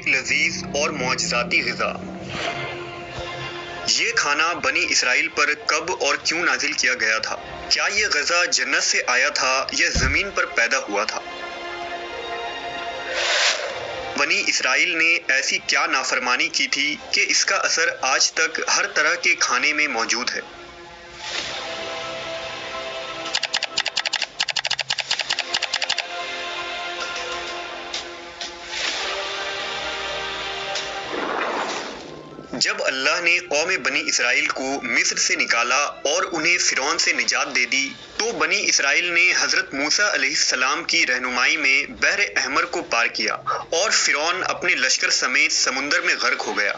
ایک لذیذ اور معجزاتی غذا۔ یہ کھانا بنی اسرائیل پر کب اور کیوں نازل کیا گیا تھا؟ کیا یہ غذا جنت سے آیا تھا یا زمین پر پیدا ہوا تھا؟ بنی اسرائیل نے ایسی کیا نافرمانی کی تھی کہ اس کا اثر آج تک ہر طرح کے کھانے میں موجود ہے؟ جب اللہ نے قوم بنی اسرائیل کو مصر سے نکالا اور انہیں فرعون سے نجات دے دی تو بنی اسرائیل نے حضرت موسیٰ علیہ السلام کی رہنمائی میں بحر احمر کو پار کیا اور فرعون اپنے لشکر سمیت سمندر میں غرق ہو گیا۔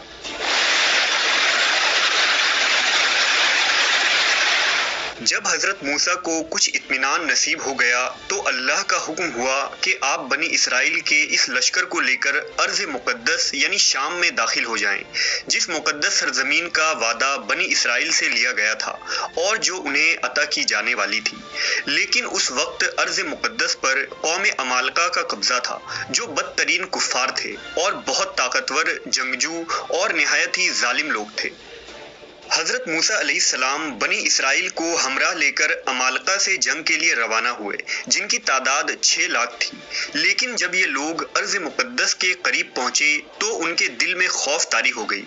جب حضرت موسیٰ کو کچھ اطمینان نصیب ہو گیا تو اللہ کا حکم ہوا کہ آپ بنی اسرائیل کے اس لشکر کو لے کر ارض مقدس یعنی شام میں داخل ہو جائیں، جس مقدس سرزمین کا وعدہ بنی اسرائیل سے لیا گیا تھا اور جو انہیں عطا کی جانے والی تھی۔ لیکن اس وقت ارض مقدس پر قوم عمالقہ کا قبضہ تھا، جو بدترین کفار تھے اور بہت طاقتور جنگجو اور نہایت ہی ظالم لوگ تھے۔ حضرت موسیٰ علیہ السلام بنی اسرائیل کو ہمراہ لے کر عمالقہ سے جنگ کے لیے روانہ ہوئے، جن کی تعداد 6 لاکھ تھی۔ لیکن جب یہ لوگ ارض مقدس کے قریب پہنچے تو ان کے دل میں خوف طاری ہو گئی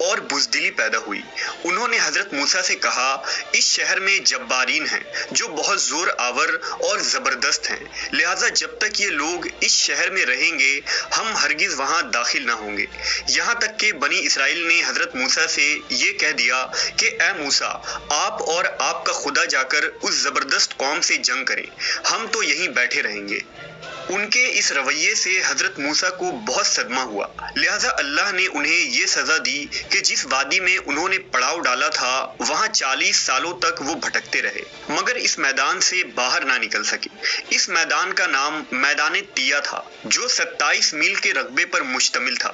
اور بزدلی پیدا ہوئی۔ انہوں نے حضرت موسیٰ سے کہا، اس شہر میں جبارین ہیں جو بہت زور آور اور زبردست ہیں، لہٰذا جب تک یہ لوگ اس شہر میں رہیں گے ہم ہرگز وہاں داخل نہ ہوں گے۔ یہاں تک کہ بنی اسرائیل نے حضرت موسیٰ سے یہ کہہ دیا کہ اے موسیٰ، آپ اور آپ کا خدا جا کر اس زبردست قوم سے جنگ کریں، ہم تو یہیں بیٹھے رہیں گے۔ ان کے اس رویے سے حضرت موسیٰ کو بہت صدمہ ہوا، لہٰذا اللہ نے انہیں یہ سزا دی کہ جس وادی میں انہوں نے پڑاؤ ڈالا تھا وہاں 40 سالوں تک وہ بھٹکتے رہے مگر اس میدان سے باہر نہ نکل سکے۔ اس میدان کا نام میدان طیہ تھا، جو 27 میل کے رقبے پر مشتمل تھا۔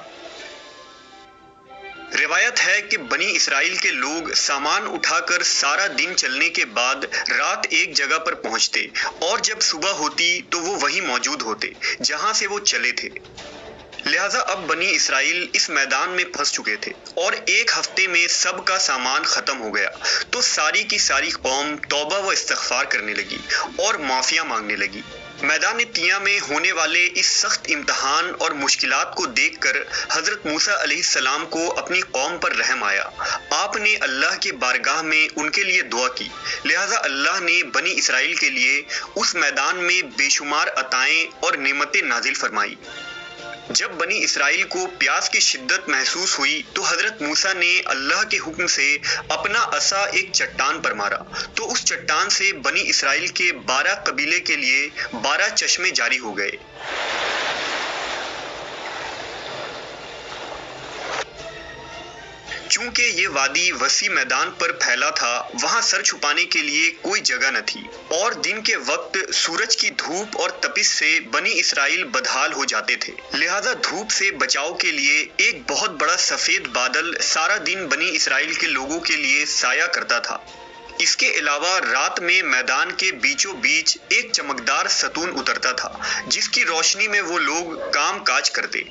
روایت ہے کہ بنی اسرائیل کے لوگ سامان اٹھا کر سارا دن چلنے کے بعد رات ایک جگہ پر پہنچتے اور جب صبح ہوتی تو وہ وہیں موجود ہوتے جہاں سے وہ چلے تھے۔ لہٰذا اب بنی اسرائیل اس میدان میں پھنس چکے تھے اور ایک ہفتے میں سب کا سامان ختم ہو گیا تو ساری کی ساری قوم توبہ و استغفار کرنے لگی اور معافیاں مانگنے لگی۔ میدان طیہ میں ہونے والے اس سخت امتحان اور مشکلات کو دیکھ کر حضرت موسیٰ علیہ السلام کو اپنی قوم پر رحم آیا۔ آپ نے اللہ کے بارگاہ میں ان کے لیے دعا کی، لہٰذا اللہ نے بنی اسرائیل کے لیے اس میدان میں بے شمار عطائیں اور نعمتیں نازل فرمائی۔ جب بنی اسرائیل کو پیاس کی شدت محسوس ہوئی تو حضرت موسیٰ نے اللہ کے حکم سے اپنا عصا ایک چٹان پر مارا تو اس چٹان سے بنی اسرائیل کے 12 قبیلے کے لیے 12 چشمے جاری ہو گئے۔ چونکہ یہ وادی وسیع میدان پر پھیلا تھا، وہاں سر چھپانے کے لیے کوئی جگہ نہ تھی اور دن کے وقت سورج کی دھوپ اور تپش سے بنی اسرائیل بدحال ہو جاتے تھے، لہٰذا دھوپ سے بچاؤ کے لیے ایک بہت بڑا سفید بادل سارا دن بنی اسرائیل کے لوگوں کے لیے سایہ کرتا تھا۔ اس کے علاوہ رات میں میدان کے بیچوں بیچ ایک چمکدار ستون اترتا تھا جس کی روشنی میں وہ لوگ کام کاج کرتے۔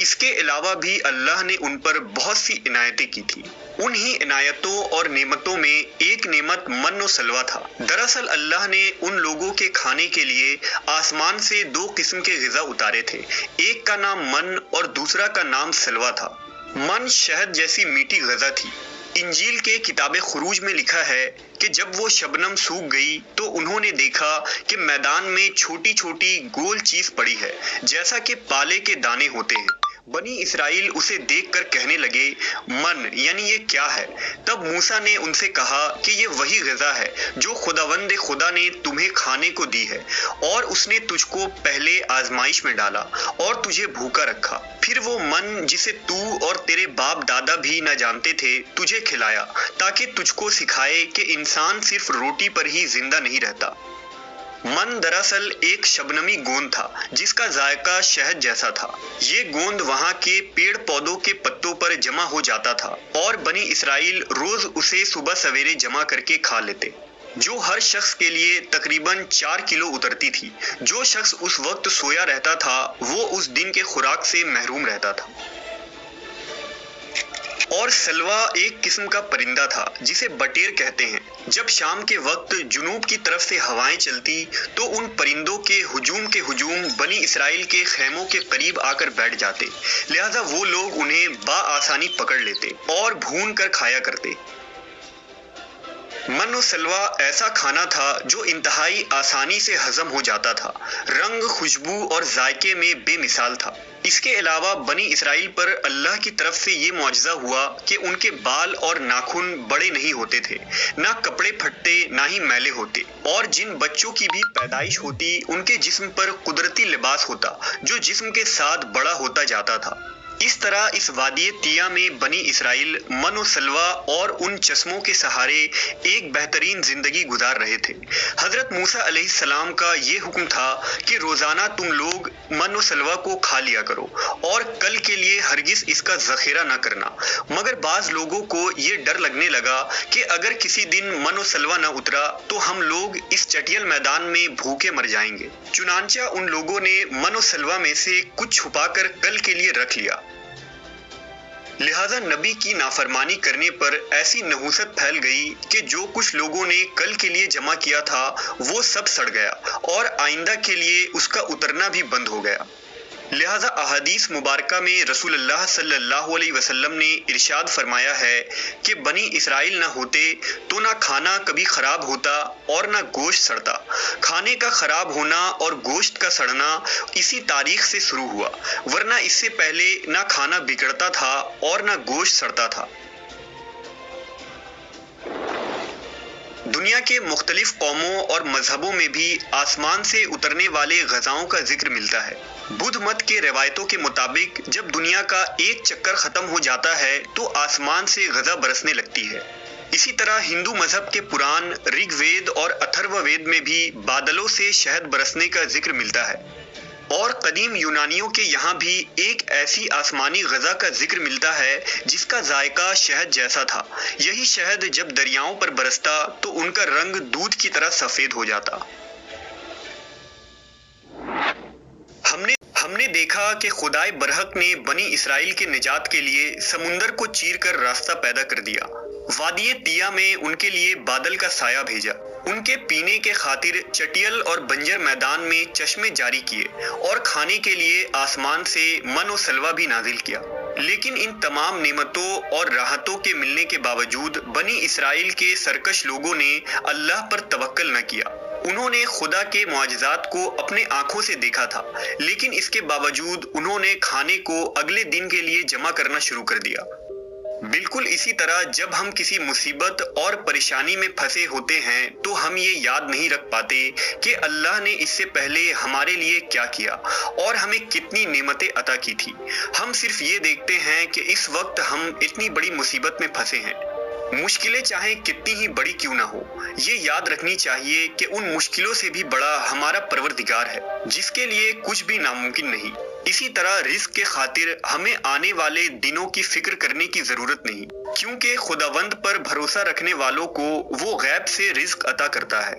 اس کے علاوہ بھی اللہ نے ان پر بہت سی عنایتیں کی تھی۔ انہی عنایتوں اور نعمتوں میں ایک نعمت من و سلوہ تھا۔ دراصل اللہ نے ان لوگوں کے کھانے کے لیے آسمان سے 2 قسم کے غذا اتارے تھے، ایک کا نام من اور دوسرا کا نام سلوہ تھا۔ من شہد جیسی میٹھی غذا تھی۔ انجیل کے کتاب خروج میں لکھا ہے کہ جب وہ شبنم سوکھ گئی تو انہوں نے دیکھا کہ میدان میں چھوٹی چھوٹی گول چیز پڑی ہے جیسا کہ پالے کے دانے ہوتے ہیں۔ بنی اسرائیل اسے دیکھ کر کہنے لگے، من یعنی یہ کیا ہے؟ تب موسیٰ نے ان سے کہا کہ یہ وہی غذا ہے جو خداوند خدا نے تمہیں کھانے کو دی ہے، اور اس نے تجھ کو پہلے آزمائش میں ڈالا اور تجھے بھوکا رکھا، پھر وہ من جسے تو اور تیرے باپ دادا بھی نہ جانتے تھے تجھے کھلایا، تاکہ تجھ کو سکھائے کہ انسان صرف روٹی پر ہی زندہ نہیں رہتا۔ من دراصل ایک شبنمی گوند تھا جس کا ذائقہ شہد جیسا تھا۔ یہ گوند وہاں کے پیڑ پودوں کے پتوں پر جمع ہو جاتا تھا اور بنی اسرائیل روز اسے صبح سویرے جمع کر کے کھا لیتے۔ جو ہر شخص کے لیے تقریباً 4 کلو اترتی تھی۔ جو شخص اس وقت سویا رہتا تھا وہ اس دن کے خوراک سے محروم رہتا تھا۔ اور سلوا ایک قسم کا پرندہ تھا جسے بٹیر کہتے ہیں۔ جب شام کے وقت جنوب کی طرف سے ہوائیں چلتی تو ان پرندوں کے ہجوم بنی اسرائیل کے خیموں کے قریب آ کر بیٹھ جاتے، لہذا وہ لوگ انہیں بآسانی پکڑ لیتے اور بھون کر کھایا کرتے۔ من و سلوا ایسا کھانا تھا جو انتہائی آسانی سے ہضم ہو جاتا تھا، رنگ، خوشبو اور ذائقے میں بے مثال تھا۔ اس کے علاوہ بنی اسرائیل پر اللہ کی طرف سے یہ معجزہ ہوا کہ ان کے بال اور ناخن بڑے نہیں ہوتے تھے، نہ کپڑے پھٹتے نہ ہی میلے ہوتے، اور جن بچوں کی بھی پیدائش ہوتی ان کے جسم پر قدرتی لباس ہوتا جو جسم کے ساتھ بڑا ہوتا جاتا تھا۔ اس طرح اس وادی طیہ میں بنی اسرائیل من و سلوا اور ان چشموں کے سہارے ایک بہترین زندگی گزار رہے تھے۔ حضرت موسیٰ علیہ السلام کا یہ حکم تھا کہ روزانہ تم لوگ من و سلوا کو کھا لیا کرو اور کل کے لیے ہرگز اس کا ذخیرہ نہ کرنا، مگر بعض لوگوں کو یہ ڈر لگنے لگا کہ اگر کسی دن من و سلوا نہ اترا تو ہم لوگ اس چٹیل میدان میں بھوکے مر جائیں گے۔ چنانچہ ان لوگوں نے من و سلوا میں سے کچھ چھپا کر کل کے لیے رکھ لیا۔ لہذا نبی کی نافرمانی کرنے پر ایسی نحوست پھیل گئی کہ جو کچھ لوگوں نے کل کے لیے جمع کیا تھا وہ سب سڑ گیا اور آئندہ کے لیے اس کا اترنا بھی بند ہو گیا۔ لہذا احادیث مبارکہ میں رسول اللہ صلی اللہ علیہ وسلم نے ارشاد فرمایا ہے کہ بنی اسرائیل نہ ہوتے تو نہ کھانا کبھی خراب ہوتا اور نہ گوشت سڑتا۔ کھانے کا خراب ہونا اور گوشت کا سڑنا اسی تاریخ سے شروع ہوا، ورنہ اس سے پہلے نہ کھانا بگڑتا تھا اور نہ گوشت سڑتا تھا۔ دنیا کے مختلف قوموں اور مذہبوں میں بھی آسمان سے اترنے والے غذاؤں کا ذکر ملتا ہے۔ بدھ مت کے روایتوں کے مطابق جب دنیا کا ایک چکر ختم ہو جاتا ہے تو آسمان سے غذا برسنے لگتی ہے۔ اسی طرح ہندو مذہب کے پران رگ وید اور اتھرو وید میں بھی بادلوں سے شہد برسنے کا ذکر ملتا ہے، اور قدیم یونانیوں کے یہاں بھی ایک ایسی آسمانی غذا کا ذکر ملتا ہے جس کا ذائقہ شہد جیسا تھا۔ یہی شہد جب دریاؤں پر برستا تو ان کا رنگ دودھ کی طرح سفید ہو جاتا۔ ہم نے دیکھا کہ خدائے برحق نے بنی اسرائیل کے نجات کے لیے سمندر کو چیر کر راستہ پیدا کر دیا، وادی طیہ میں ان کے لیے بادل کا سایہ بھیجا، ان کے پینے کے خاطر چٹیل اور بنجر میدان میں چشمے جاری کیے، اور کھانے کے لیے آسمان سے من و سلوا بھی نازل کیا۔ لیکن ان تمام نعمتوں اور راحتوں کے ملنے کے باوجود بنی اسرائیل کے سرکش لوگوں نے اللہ پر توکل نہ کیا۔ انہوں نے خدا کے معجزات کو اپنے آنکھوں سے دیکھا تھا، لیکن اس کے باوجود انہوں نے کھانے کو اگلے دن کے لیے جمع کرنا شروع کر دیا۔ بالکل اسی طرح جب ہم کسی مصیبت اور پریشانی میں پھنسے ہوتے ہیں تو ہم یہ یاد نہیں رکھ پاتے کہ اللہ نے اس سے پہلے ہمارے لیے کیا کیا اور ہمیں کتنی نعمتیں عطا کی تھی۔ ہم صرف یہ دیکھتے ہیں کہ اس وقت ہم اتنی بڑی مصیبت میں پھنسے ہیں۔ مشکلیں چاہے کتنی ہی بڑی کیوں نہ ہو، یہ یاد رکھنی چاہیے کہ ان مشکلوں سے بھی بڑا ہمارا پروردگار ہے جس کے لیے کچھ بھی ناممکن نہیں۔ اسی طرح رزق کے خاطر ہمیں آنے والے دنوں کی فکر کرنے کی ضرورت نہیں، کیونکہ خداوند پر بھروسہ رکھنے والوں کو وہ غیب سے رزق عطا کرتا ہے۔